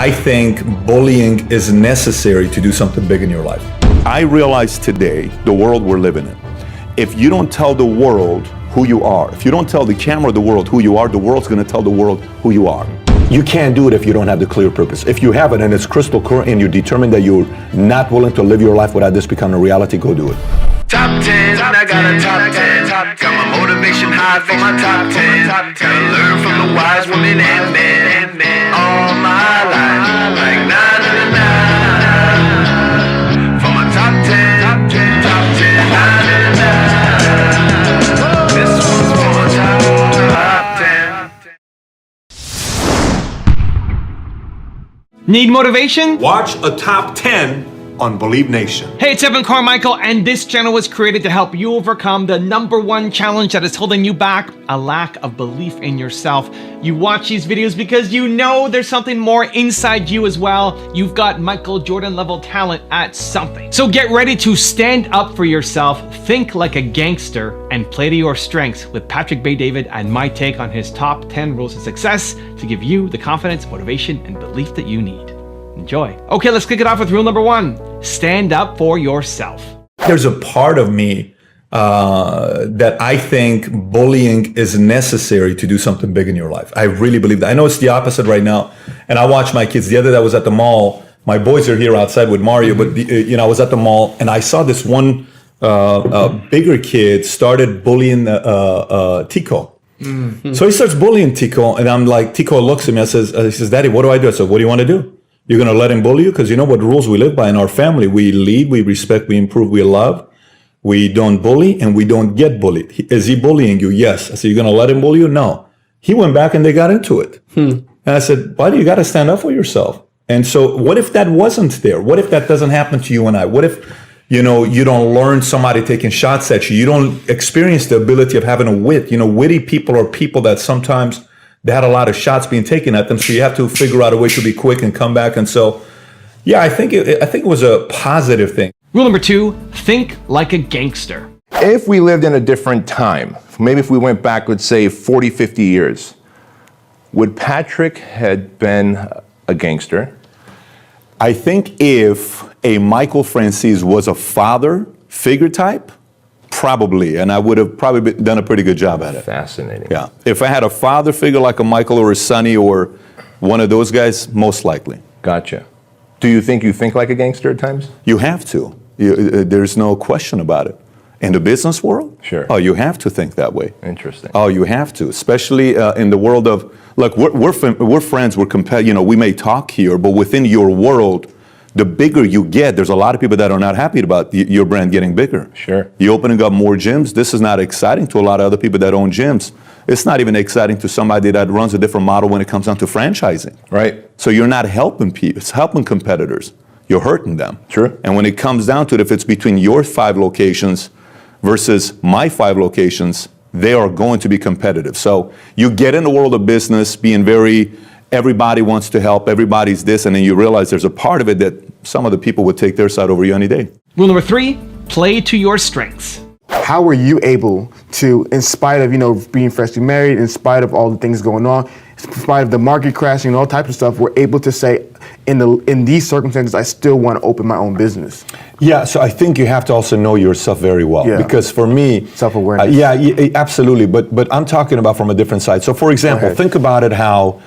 I think bullying is necessary to do something big in your life. I realize today, the world we're living in, if you don't tell the world who you are, if you don't tell the camera of the world who you are, the world's gonna tell the world who you are. You can't do it if you don't have the clear purpose. If you have it and it's crystal clear and you're determined that you're not willing to live your life without this becoming a reality, go do it. Top 10, I got a top 10. Got my motivation high for my top 10. Gotta learn from the wise women and men. All my life, like 9 to 9. For my top 10, top 10, 9 to 9. This one's for my top 10. Need motivation? Watch a top 10 on Believe Nation. Hey, it's Evan Carmichael, and this channel was created to help you overcome the #1 challenge that is holding you back, a lack of belief in yourself. You watch these videos because you know there's something more inside you as well. You've got Michael Jordan level talent at something. So get ready to stand up for yourself, think like a gangster, and play to your strengths with Patrick Bet-David and my take on his top 10 rules of success to give you the confidence, motivation, and belief that you need. Enjoy. Okay, let's kick it off with rule number 1. Stand up for yourself. There's a part of me that I think bullying is necessary to do something big in your life. I really believe that. I know it's the opposite right now. And I watch my kids. The other day I was at the mall. My boys are here outside with Mario, but I was at the mall and I saw this one bigger kid started bullying Tico. Mm-hmm. So he starts bullying Tico, and I'm like, Tico looks at me and says, Daddy, what do I do? I said, what do you want to do? You're going to let him bully you? Because you know what rules we live by in our family. We lead, we respect, we improve, we love. We don't bully, and we don't get bullied. Is he bullying you? Yes. I said, you're going to let him bully you? No. He went back and they got into it. And I said, why do you got to stand up for yourself? And so what if that wasn't there? What if that doesn't happen to you and I? What if, you don't learn somebody taking shots at you? You don't experience the ability of having a wit. Witty people are people that sometimes they had a lot of shots being taken at them, so you have to figure out a way to be quick and come back. And so, yeah, I think it was a positive thing. Rule number 2, think like a gangster. If we lived in a different time, maybe if we went back, let's say 40, 50 years, would Patrick had been a gangster? I think if a Michael Francis was a father figure type, probably, and I would have probably done a pretty good job at it. Fascinating. Yeah. If I had a father figure like a Michael or a Sonny or one of those guys, most likely. Gotcha. Do you think like a gangster at times? You have to. There's no question about it. In the business world? Sure. Oh, you have to think that way. Interesting. Oh, you have to, especially in the world of, look, we're friends, we may talk here, but within your world, the bigger you get, there's a lot of people that are not happy about your brand getting bigger. Sure. You're opening up more gyms. This is not exciting to a lot of other people that own gyms. It's not even exciting to somebody that runs a different model when it comes down to franchising. Right. So you're not helping people, it's helping competitors. You're hurting them. True. And when it comes down to it, if it's between your 5 locations versus my 5 locations, they are going to be competitive. So you get in the world of business being everybody wants to help, everybody's this, and then you realize there's a part of it that some of the people would take their side over you any day. Rule number 3, play to your strengths. How were you able to, in spite of, being freshly married, in spite of all the things going on, in spite of the market crashing and all types of stuff, were able to say, in these circumstances, I still want to open my own business? Yeah, so I think you have to also know yourself very well. Yeah. Because for me, self-awareness. Absolutely. But I'm talking about from a different side. So for example, think about it how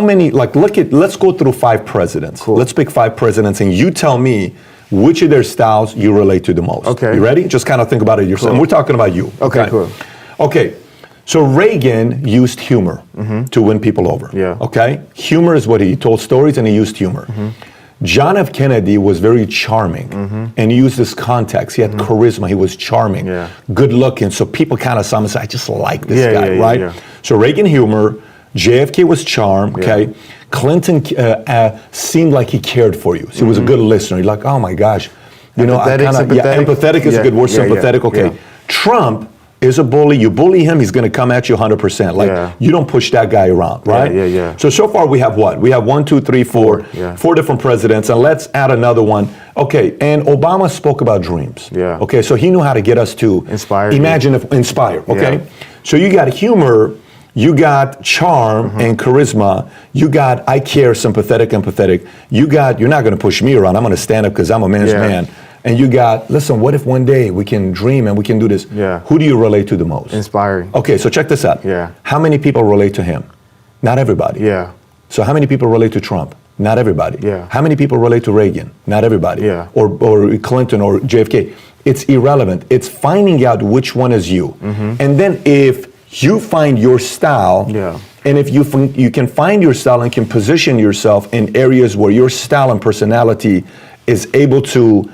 many, let's go through 5 presidents. Cool. Let's pick 5 presidents and you tell me which of their styles you relate to the most. Okay. You ready? Just kind of think about it yourself. Cool. And we're talking about you. Okay, cool. Okay. So Reagan used humor to win people over. Yeah. Okay? Humor is what he told stories and he used humor. John F. Kennedy was very charming and he used this context. He had charisma. He was charming, good looking. So people kind of saw him and said, I just like this guy, right? Yeah. So Reagan humor, JFK was charm, okay? Clinton seemed like he cared for you. So he was a good listener. You're like, oh my gosh. Empathetic is a good word, sympathetic, okay. Trump is a bully. You bully him, he's going to come at you 100%. You don't push that guy around, right? So far we have what? We have 1, 2, 3, 4 different presidents, and let's add another one. Okay, and Obama spoke about dreams. Okay, so he knew how to get us to inspire, imagine, inspire, okay? So you got humor, You got charm and charisma. You got I care, sympathetic, empathetic. You got you're not going to push me around. I'm going to stand up because I'm a man's man. And you got listen. What if one day we can dream and we can do this? Yeah. Who do you relate to the most? Inspiring. Okay, so check this out. Yeah. How many people relate to him? Not everybody. Yeah. So how many people relate to Trump? Not everybody. Yeah. How many people relate to Reagan? Not everybody. Yeah. Or Clinton or JFK. It's irrelevant. It's finding out which one is you. And then if you find your style, and if you can find your style and can position yourself in areas where your style and personality is able to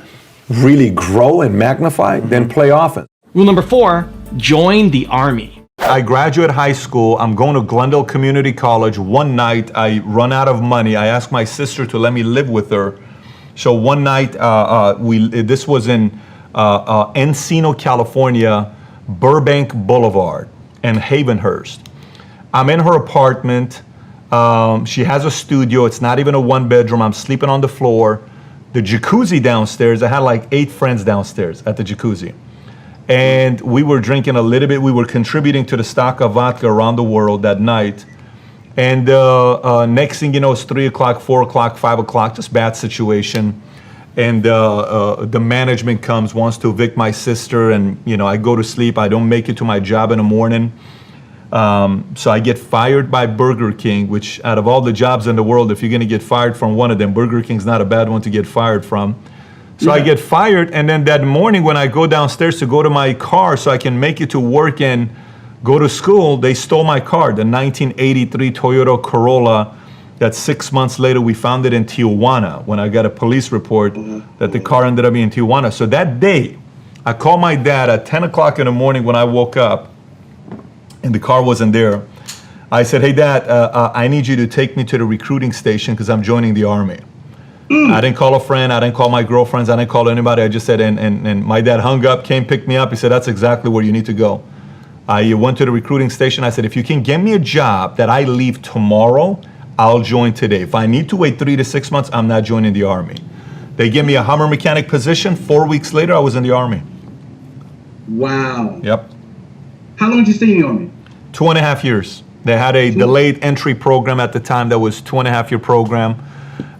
really grow and magnify, then play offense. Rule number 4, join the army. I graduate high school. I'm going to Glendale Community College. One night, I run out of money. I asked my sister to let me live with her. So one night, this was in Encino, California, Burbank Boulevard, and Havenhurst. I'm in her apartment. She has a studio. It's not even a one bedroom. I'm sleeping on the floor. The jacuzzi downstairs, I had like 8 friends downstairs at the jacuzzi. And we were drinking a little bit. We were contributing to the stock of vodka around the world that night. And next thing you know, it's 3 o'clock, 4 o'clock, 5 o'clock, just bad situation. And the management comes, wants to evict my sister. And, you know, I go to sleep. I don't make it to my job in the morning. So I get fired by Burger King, which out of all the jobs in the world, if you're going to get fired from one of them, Burger King's not a bad one to get fired from. So I get fired, and then that morning when I go downstairs to go to my car so I can make it to work and go to school, they stole my car, the 1983 Toyota Corolla that 6 months later we found it in Tijuana when I got a police report that the car ended up being in Tijuana. So that day, I called my dad at 10 o'clock in the morning when I woke up, and the car wasn't there. I said, hey, Dad, I need you to take me to the recruiting station because I'm joining the Army. I didn't call a friend. I didn't call my girlfriends. I didn't call anybody. I just said, and my dad hung up, came, picked me up. He said, that's exactly where you need to go. I went to the recruiting station. I said, if you can get me a job that I leave tomorrow, I'll join today. If I need to wait 3 to 6 months, I'm not joining the Army. They gave me a Hummer mechanic position. 4 weeks later, I was in the Army. Wow. Yep. How long did you stay in the Army? 2.5 years. They had a delayed entry program at the time that was 2.5-year program.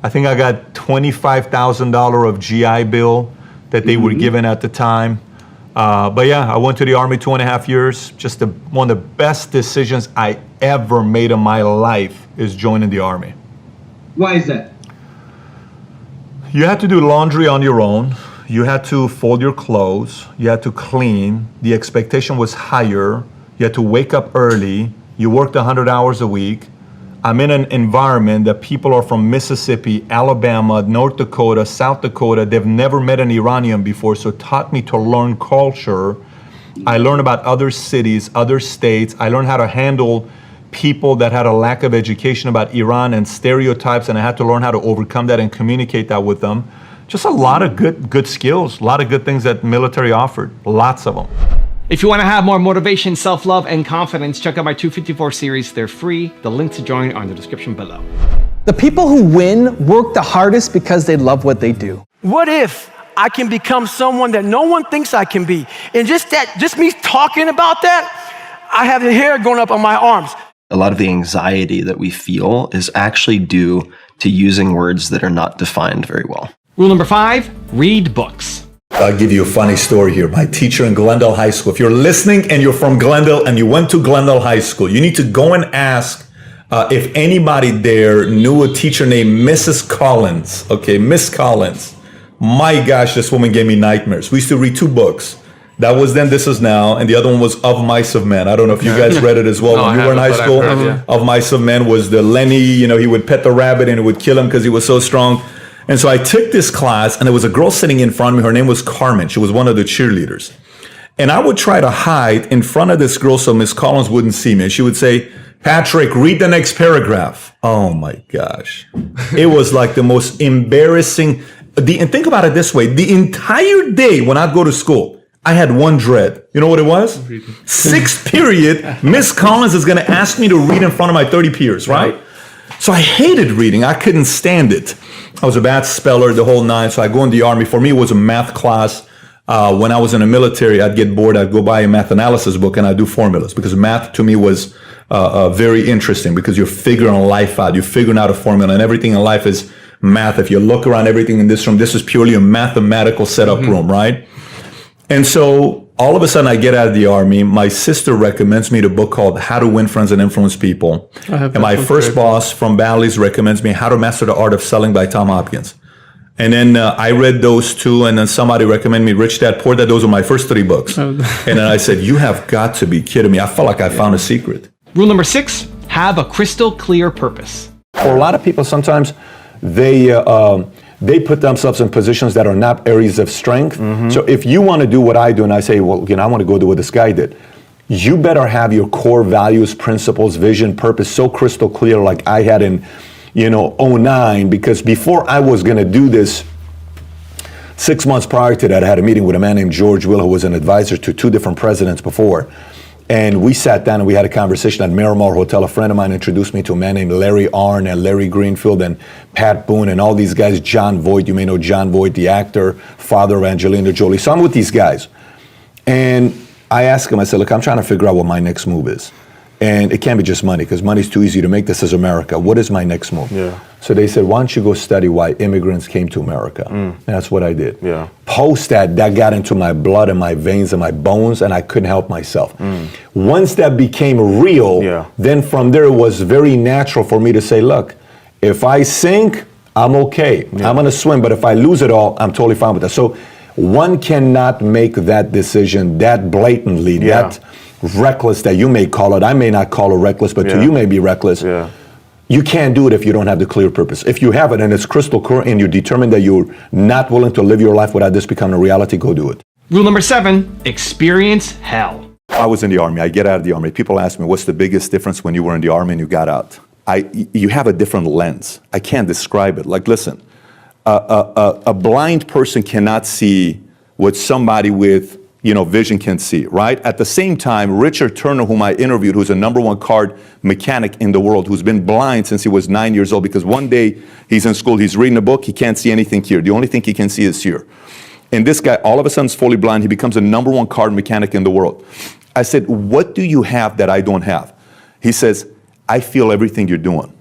I think I got $25,000 of GI Bill that they were given at the time. But yeah, I went to the Army 2.5 years. Just one of the best decisions I ever made in my life is joining the Army. Why is that? You had to do laundry on your own. You had to fold your clothes. You had to clean. The expectation was higher. You had to wake up early. You worked 100 hours a week. I'm in an environment that people are from Mississippi, Alabama, North Dakota, South Dakota. They've never met an Iranian before, so it taught me to learn culture. I learned about other cities, other states. I learned how to handle people that had a lack of education about Iran and stereotypes, and I had to learn how to overcome that and communicate that with them. Just a lot of good skills, a lot of good things that military offered, lots of them. If you want to have more motivation, self-love, and confidence, check out my 254 series. They're free. The link to join are in the description below. The people who win work the hardest because they love what they do. What if I can become someone that no one thinks I can be? And just me talking about that, I have the hair going up on my arms. A lot of the anxiety that we feel is actually due to using words that are not defined very well. Rule number 5, read books. I'll give you a funny story here. My teacher in Glendale High School, if you're listening and you're from Glendale and you went to Glendale High School, you need to go and ask if anybody there knew a teacher named Mrs. Collins. Okay, Miss Collins. My gosh, this woman gave me nightmares. We used to read 2 books. That was Then, This Is Now, and the other one was Of Mice of Men. I don't know if you guys read it as well. When you were in high school. Of Mice of Men was the Lenny, you know, he would pet the rabbit and it would kill him because he was so strong. And so I took this class, and there was a girl sitting in front of me. Her name was Carmen. She was one of the cheerleaders. And I would try to hide in front of this girl so Miss Collins wouldn't see me. And she would say, Patrick, read the next paragraph. Oh my gosh. It was like the most embarrassing. And think about it this way. The entire day when I'd go to school, I had one dread. You know what it was? 6th period, Miss Collins is going to ask me to read in front of my 30 peers, right? So I hated reading. I couldn't stand it. I was a bad speller, the whole 9. So I go in the Army. For me, it was a math class. When I was in the military, I'd get bored. I'd go buy a math analysis book and I'd do formulas because math to me was very interesting because you're figuring life out. You're figuring out a formula, and everything in life is math. If you look around everything in this room, this is purely a mathematical setup room, right? And so all of a sudden I get out of the Army. My sister recommends me the book called How to Win Friends and Influence People. And my first boss from Bally's recommends me How to Master the Art of Selling by Tom Hopkins. And then I read those two, and then somebody recommended me Rich Dad, Poor Dad. Those were my first 3 books. And then I said, you have got to be kidding me. I felt like I found a secret. Rule number 6, have a crystal clear purpose. For a lot of people, sometimes they put themselves in positions that are not areas of strength. So if you want to do what I do, and I say, well, I want to go do what this guy did, you better have your core values, principles, vision, purpose so crystal clear like I had in 09, because before I was going to do this, 6 months prior to that, I had a meeting with a man named George Will, who was an advisor to 2 different presidents before. And we sat down and we had a conversation at Miramar Hotel. A friend of mine introduced me to a man named Larry Arnn and Larry Greenfield and Pat Boone and all these guys. John Voight, you may know John Voight, the actor, father of Angelina Jolie. So I'm with these guys. And I asked him, I said, look, I'm trying to figure out what my next move is. And it can't be just money, because money's too easy to make. This is America. What is my next move? So they said, why don't you go study why immigrants came to America? And that's what I did. Post that got into my blood and my veins and my bones, and I couldn't help myself. Once that became real, then from there it was very natural for me to say, look, if I sink, I'm okay. I'm going to swim, but if I lose it all, I'm totally fine with that. So one cannot make that decision that blatantly, that reckless that you may call it. I may not call it reckless, but to you may be reckless. You can't do it if you don't have the clear purpose. If you have it and it's crystal clear and you're determined that you're not willing to live your life without this becoming a reality, go do it. Rule number 7, experience hell. I was in the Army. I get out of the Army. People ask me, what's the biggest difference when you were in the Army and you got out? You have a different lens. I can't describe it. Like, listen, a blind person cannot see what somebody with vision can see, right? At the same time, Richard Turner, whom I interviewed, who's a #1 card mechanic in the world, who's been blind since he was 9 years old, because one day he's in school, he's reading a book, he can't see anything here. The only thing he can see is here. And this guy, all of a sudden, is fully blind. He becomes a #1 card mechanic in the world. I said, what do you have that I don't have? He says, I feel everything you're doing.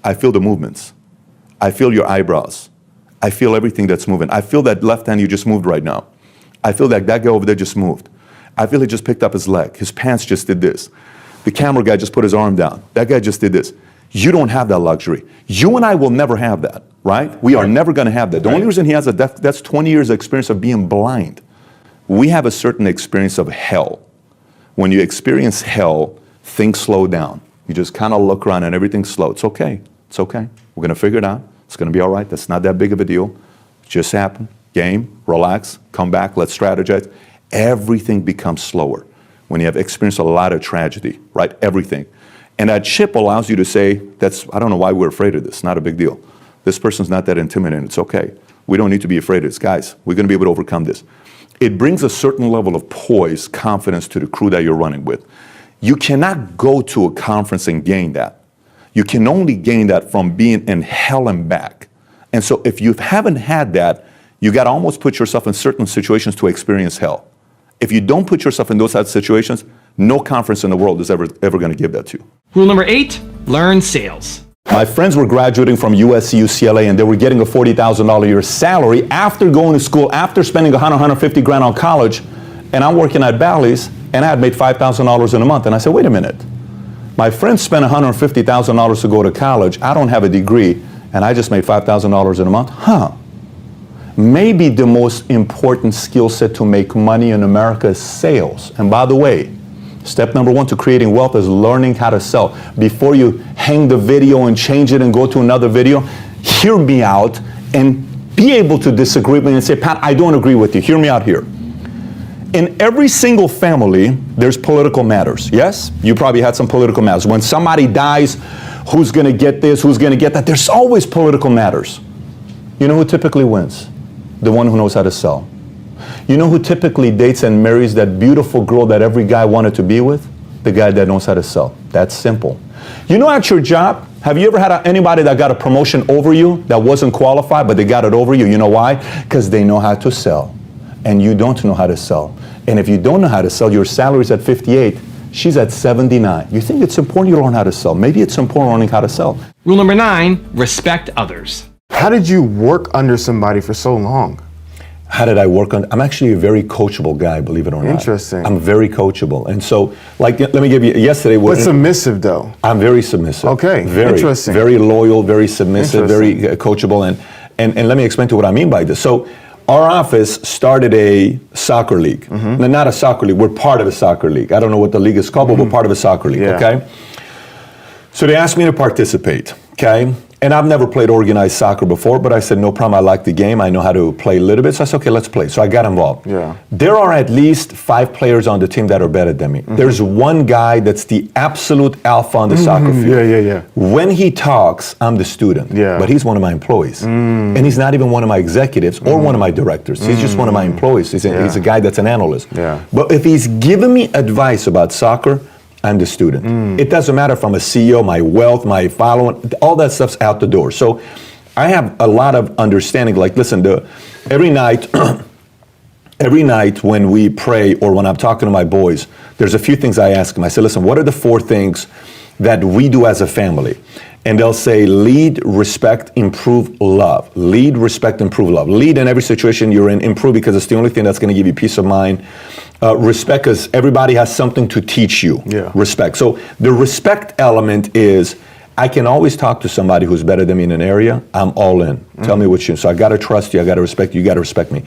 I feel the movements. I feel your eyebrows. I feel everything that's moving. I feel that left hand you just moved right now. I feel like that guy over there just moved. I feel he just picked up his leg. His pants just did this. The camera guy just put his arm down. That guy just did this. You don't have that luxury. You and I will never have that, right? We are never going to have that. The only reason he has that's 20 years of experience of being blind. We have a certain experience of hell. When you experience hell, things slow down. You just kind of look around and everything's slow. It's okay. It's okay. We're going to figure it out. It's going to be all right. That's not that big of a deal. It just happened. Game, relax, come back, let's strategize. Everything becomes slower when you have experienced a lot of tragedy, right? Everything. And that chip allows you to say, I don't know why we're afraid of this, not a big deal. This person's not that intimidating, it's okay. We don't need to be afraid of this. Guys, we're gonna be able to overcome this. It brings a certain level of poise, confidence to the crew that you're running with. You cannot go to a conference and gain that. You can only gain that from being in hell and back. And so if you haven't had that, you got to almost put yourself in certain situations to experience hell. If you don't put yourself in those types of situations, no conference in the world is ever going to give that to you. Rule number 8, learn sales. My friends were graduating from USC, UCLA, and they were getting a $40,000 a year salary after going to school, after spending $150 grand on college, and I'm working at Bally's, and I had made $5,000 in a month. And I said, wait a minute. My friends spent $150,000 to go to college. I don't have a degree, and I just made $5,000 in a month? Maybe the most important skill set to make money in America is sales. And by the way, step number 1 to creating wealth is learning how to sell. Before you hang the video and change it and go to another video, hear me out and be able to disagree with me and say, Pat, I don't agree with you. Hear me out here. In every single family, there's political matters. Yes? You probably had some political matters. When somebody dies, who's going to get this, who's going to get that? There's always political matters. You know who typically wins? The one who knows how to sell. You know who typically dates and marries that beautiful girl that every guy wanted to be with? The guy that knows how to sell. That's simple. You know, at your job, have you ever had anybody that got a promotion over you that wasn't qualified, but they got it over you? You know why? Because they know how to sell. And you don't know how to sell. And if you don't know how to sell, your salary's at 58. She's at 79. You think it's important you learn how to sell. Maybe it's important learning how to sell. Rule number 9, respect others. How did you work under somebody for so long? How did I work on? I'm actually a very coachable guy, believe it or not. Interesting. I'm very coachable. And so, like, let me give you, yesterday But submissive though. I'm very submissive. Okay, very, interesting. Very loyal, very submissive, very coachable. And let me explain to you what I mean by this. So our office started a soccer league. No, not a soccer league, we're part of a soccer league. I don't know what the league is called, but we're part of a soccer league, okay? So they asked me to participate, okay? And I've never played organized soccer before, but I said, no problem, I like the game. I know how to play a little bit. So I said, okay, let's play. So I got involved. Yeah. There are at least 5 players on the team that are better than me. There's one guy that's the absolute alpha on the soccer field. Yeah. When he talks, I'm the student. Yeah. But he's one of my employees. And he's not even one of my executives or one of my directors. He's just one of my employees. He's a guy that's an analyst. Yeah. But if he's giving me advice about soccer, I'm the student. It doesn't matter if I'm a CEO, my wealth, my following, all that stuff's out the door. So I have a lot of understanding. Like, listen, every night when we pray or when I'm talking to my boys, there's a few things I ask them. I say, listen, what are the 4 things that we do as a family? And they'll say, lead, respect, improve, love. Lead, respect, improve, love. Lead in every situation you're in, improve because it's the only thing that's going to give you peace of mind. Respect because everybody has something to teach you. Yeah. Respect. So the respect element is, I can always talk to somebody who's better than me in an area. I'm all in. Tell me what you. So I got to trust you. I got to respect you. You got to respect me.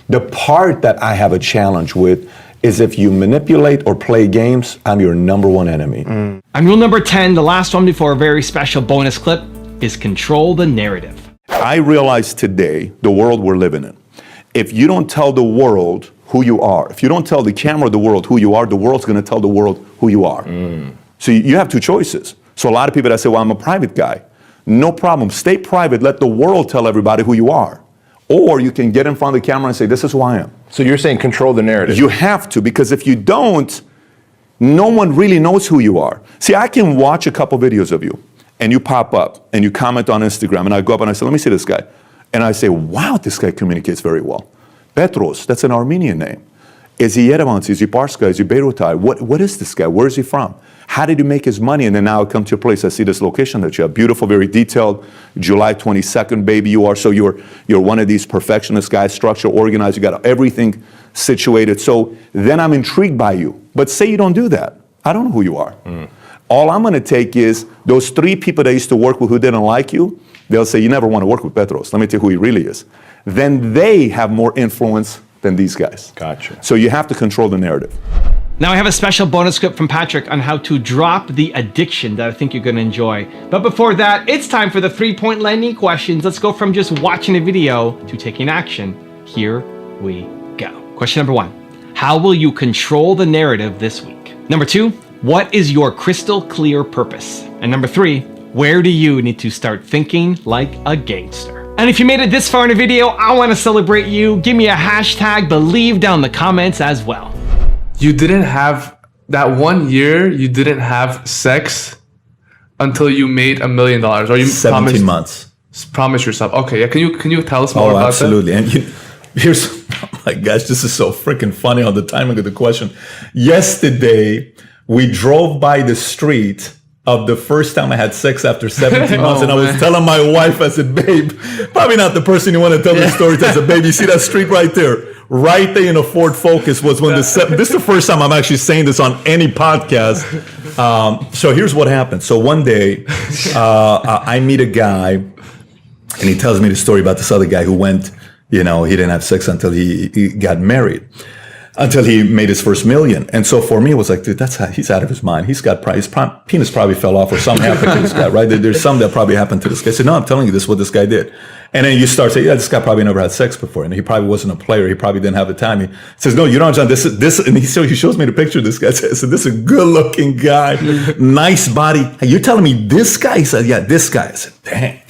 The part that I have a challenge with is if you manipulate or play games, I'm your number 1 enemy. And rule number 10, the last one before a very special bonus clip, is control the narrative. I realize today the world we're living in. If you don't tell the world who you are, if you don't tell the camera, the world who you are, the world's going to tell the world who you are. So you have 2 choices. So a lot of people that say, well, I'm a private guy. No problem. Stay private. Let the world tell everybody who you are. Or you can get in front of the camera and say, this is who I am. So you're saying control the narrative. You have to, because if you don't, no one really knows who you are. See, I can watch a couple videos of you, and you pop up, and you comment on Instagram, and I go up and I say, let me see this guy. And I say, wow, this guy communicates very well. Petros, that's an Armenian name. Is he Yerevanci? Is he Parska? Is he Beirutai? What is this guy? Where is he from? How did he make his money? And then now I come to your place, I see this location that you have. Beautiful, very detailed. July 22nd, baby, you are. So you're one of these perfectionist guys, structure, organized. You got everything situated. So then I'm intrigued by you. But say you don't do that. I don't know who you are. All I'm going to take is those 3 people that I used to work with who didn't like you. They'll say, you never want to work with Petros. Let me tell you who he really is. Then they have more influence than these guys. Gotcha. So you have to control the narrative. Now I have a special bonus clip from Patrick on how to drop the addiction that I think you're going to enjoy. But before that, it's time for the 3-point landing questions. Let's go from just watching a video to taking action. Here we go. Question number 1. How will you control the narrative this week? Number 2, what is your crystal clear purpose? And number 3, where do you need to start thinking like a gangster? And if you made it this far in a video, I want to celebrate you. Give me a hashtag believe down in the comments as well. You didn't have that 1 year, you didn't have sex until you made $1 million, or you 17 months. Promise yourself. Okay, yeah. Can you tell us more about absolutely. And here's, oh my gosh, this is so freaking funny on the timing of the question. Yesterday, we drove by the street of the first time I had sex after 17 months, and I was telling my wife, I said, babe, probably not the person you want to tell the story to as a baby. You see that street right there? Right there in a Ford Focus was when this is the first time I'm actually saying this on any podcast. So here's what happened. So one day, I meet a guy, and he tells me the story about this other guy who went, he didn't have sex until he got married, until he made his first $1 million. And so for me, it was like, dude, he's out of his mind. His penis probably fell off or something happened to this guy, right? There's something that probably happened to this guy. I said, no, I'm telling you, this is what this guy did. And then you start saying, yeah, this guy probably never had sex before. And he probably wasn't a player. He probably didn't have the time. He says, no, you don't understand. This, and he shows me the picture of this guy. I said, this is a good looking guy, nice body. Hey, you're telling me this guy? He said, yeah, this guy. I said, dang,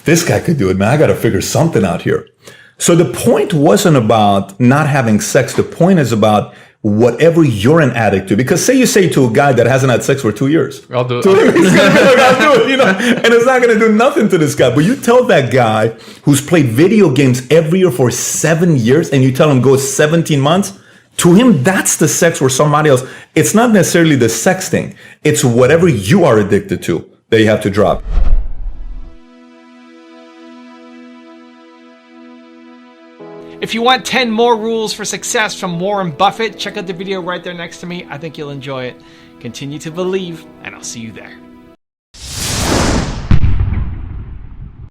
this guy could do it, man. I got to figure something out here. So the point wasn't about not having sex. The point is about whatever you're an addict to. Because say you say to a guy that hasn't had sex for 2 years, I'll do it. He's gonna be like, I'll do it, and it's not gonna do nothing to this guy. But you tell that guy who's played video games every year for 7 years, and you tell him go 17 months, To him, that's the sex where somebody else, it's not necessarily the sex thing. It's whatever you are addicted to that you have to drop. If you want 10 more rules for success from Warren Buffett, check out the video right there next to me. I think you'll enjoy it. Continue to believe, and I'll see you there.